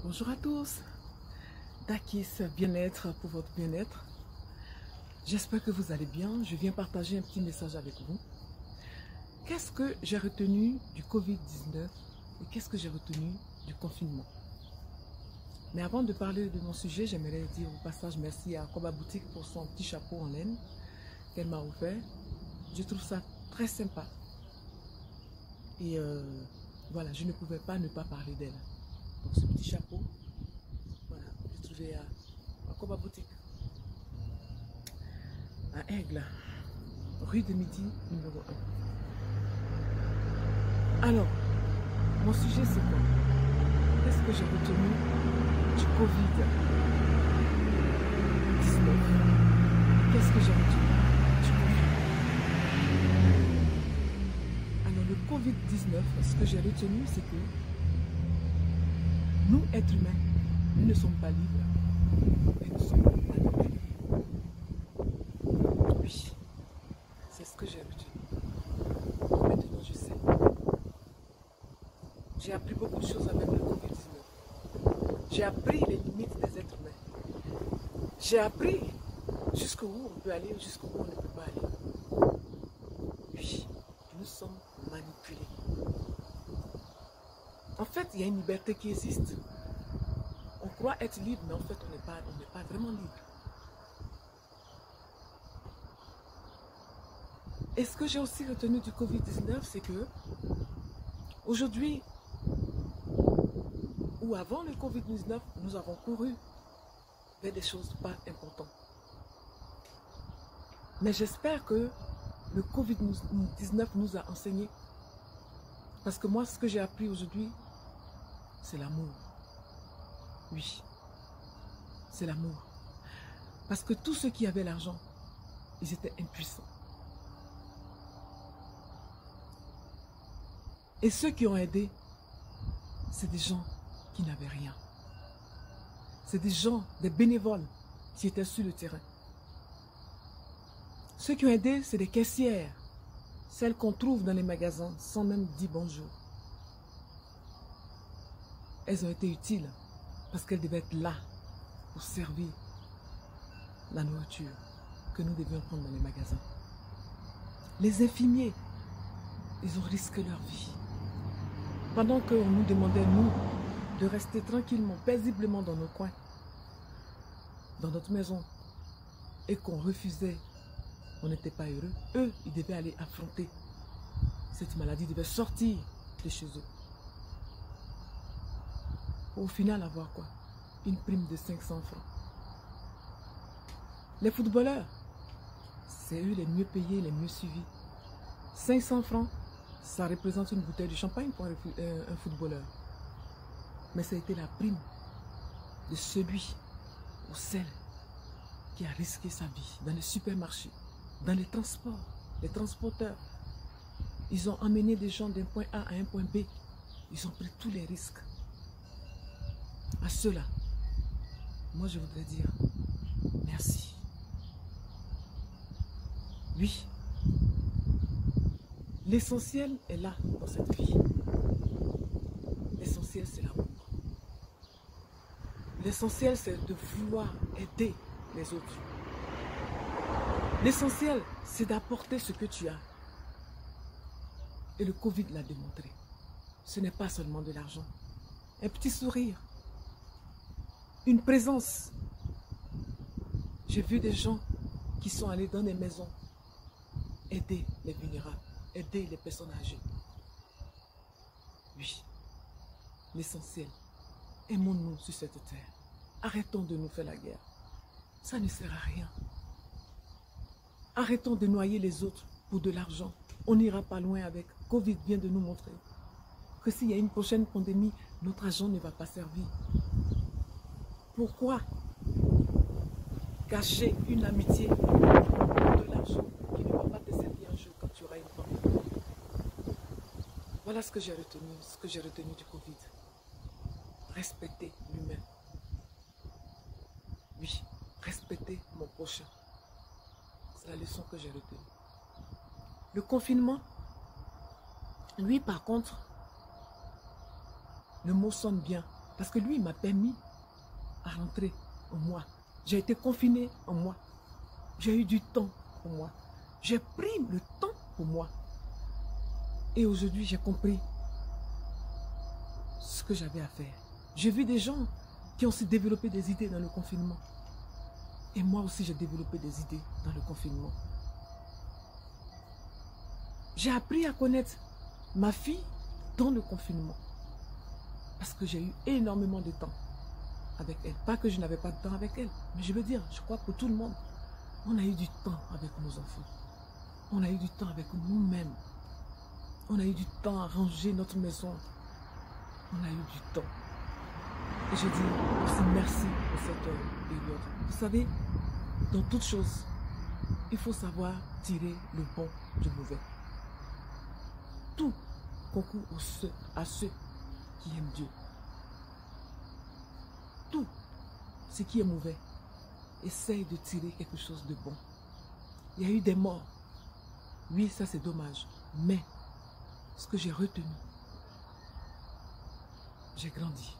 Bonjour à tous, Dakis Bien-être pour votre bien-être. J'espère que vous allez bien. Je viens partager un petit message avec vous. Qu'est-ce que j'ai retenu du Covid-19 et qu'est-ce que j'ai retenu du confinement? Mais avant de parler de mon sujet, j'aimerais dire au passage merci à Koba Boutique pour son petit chapeau en laine qu'elle m'a offert. Je trouve ça très sympa. Et voilà, je ne pouvais pas ne pas parler d'elle. Donc ce petit chapeau, voilà, j'ai trouvé à Koba Boutique, à Aigle, rue de Midi, numéro 1. Alors, mon sujet c'est quoi? Qu'est-ce que j'ai retenu du Covid-19? Qu'est-ce que j'ai retenu du Covid? Alors, le Covid-19, ce que j'ai retenu, c'est que nous, êtres humains, nous ne sommes pas libres et nous sommes manipulés. Oui, c'est ce que j'ai retenu. Maintenant, je sais. J'ai appris beaucoup de choses avec le Covid-19. J'ai appris les limites des êtres humains. J'ai appris jusqu'où on peut aller, jusqu'où on ne peut pas aller. Oui, nous sommes manipulés. En fait, il y a une liberté qui existe. On croit être libre, mais en fait, on n'est pas vraiment libre. Et ce que j'ai aussi retenu du Covid-19, c'est que aujourd'hui, ou avant le Covid-19, nous avons couru vers des choses pas importantes. Mais j'espère que le Covid-19 nous a enseigné. Parce que moi, ce que j'ai appris aujourd'hui, c'est l'amour. Oui, c'est l'amour. Parce que tous ceux qui avaient l'argent, ils étaient impuissants. Et ceux qui ont aidé, c'est des gens qui n'avaient rien. C'est des gens, des bénévoles qui étaient sur le terrain. Ceux qui ont aidé, c'est des caissières, celles qu'on trouve dans les magasins sans même dire bonjour. Elles ont été utiles parce qu'elles devaient être là pour servir la nourriture que nous devions prendre dans les magasins. Les infirmiers, ils ont risqué leur vie. Pendant qu'on nous demandait, nous, de rester tranquillement, paisiblement dans nos coins, dans notre maison, et qu'on refusait, on n'était pas heureux, eux, ils devaient aller affronter cette maladie, ils devaient sortir de chez eux. Au final, avoir quoi? Une prime de 500 francs. Les footballeurs, c'est eux les mieux payés, les mieux suivis. 500 francs, ça représente une bouteille de champagne pour un footballeur. Mais ça a été la prime de celui ou celle qui a risqué sa vie dans les supermarchés, dans les transports, les transporteurs. Ils ont emmené des gens d'un point A à un point B. Ils ont pris tous les risques. À ceux-là, moi je voudrais dire merci. Oui, l'essentiel est là dans cette vie. L'essentiel c'est l'amour. L'essentiel c'est de vouloir aider les autres. L'essentiel c'est d'apporter ce que tu as. Et le Covid l'a démontré. Ce n'est pas seulement de l'argent. Un petit sourire. Une présence. J'ai vu des gens qui sont allés dans des maisons aider les vulnérables, aider les personnes âgées. Oui, l'essentiel, aimons-nous sur cette terre. Arrêtons de nous faire la guerre. Ça ne sert à rien. Arrêtons de noyer les autres pour de l'argent. On n'ira pas loin avec. Covid vient de nous montrer que s'il y a une prochaine pandémie, notre argent ne va pas servir. Pourquoi cacher une amitié pour de l'argent qui ne va pas te servir un jour quand tu auras une famille? Voilà ce que j'ai retenu du Covid. Respecter l'humain. Oui, respecter mon prochain. C'est la leçon que j'ai retenue. Le confinement, lui par contre, le mot sonne bien. Parce que lui, il m'a permis à rentrer en moi. J'ai été confinée en moi. J'ai eu du temps pour moi. J'ai pris le temps pour moi. Et aujourd'hui, j'ai compris ce que j'avais à faire. J'ai vu des gens qui ont aussi développé des idées dans le confinement. Et moi aussi, j'ai développé des idées dans le confinement. J'ai appris à connaître ma fille dans le confinement. Parce que j'ai eu énormément de temps avec elle. Pas que je n'avais pas de temps avec elle. Mais je veux dire, je crois pour tout le monde, on a eu du temps avec nos enfants. On a eu du temps avec nous-mêmes. On a eu du temps à ranger notre maison. On a eu du temps. Et je dis aussi merci pour cette période. Vous savez, dans toute chose, il faut savoir tirer le bon du mauvais. Tout concourt à ceux qui aiment Dieu. Tout ce qui est mauvais, essaye de tirer quelque chose de bon. Il y a eu des morts. Oui, ça c'est dommage. Mais ce que j'ai retenu, j'ai grandi.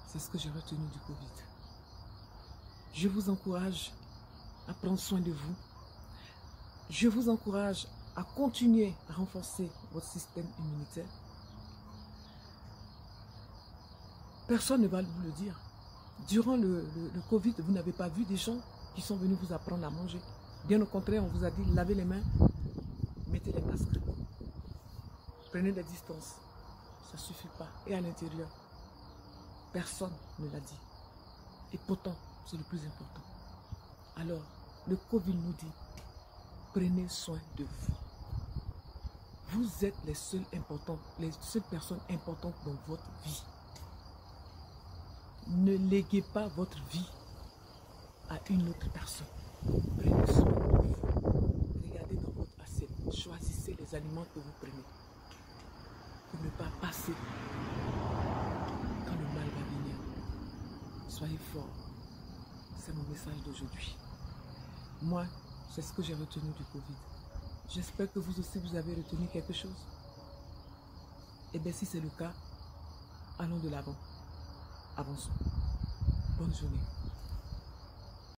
C'est ce que j'ai retenu du Covid. Je vous encourage à prendre soin de vous. Je vous encourage à continuer à renforcer votre système immunitaire. Personne ne va vous le dire. Durant le Covid, vous n'avez pas vu des gens qui sont venus vous apprendre à manger. Bien au contraire, on vous a dit lavez les mains, mettez les masques. Prenez des distances. Ça ne suffit pas. Et à l'intérieur, personne ne l'a dit. Et pourtant, c'est le plus important. Alors, le Covid nous dit, prenez soin de vous. Vous êtes les seules personnes importantes dans votre vie. Ne léguez pas votre vie à une autre personne. Prenez soin de vous. Regardez dans votre assiette. Choisissez les aliments que vous prenez. Pour ne pas passer quand le mal va venir. Soyez forts. C'est mon message d'aujourd'hui. Moi, c'est ce que j'ai retenu du Covid. J'espère que vous aussi, vous avez retenu quelque chose. Et bien, si c'est le cas, allons de l'avant. Avançons. Bonne journée.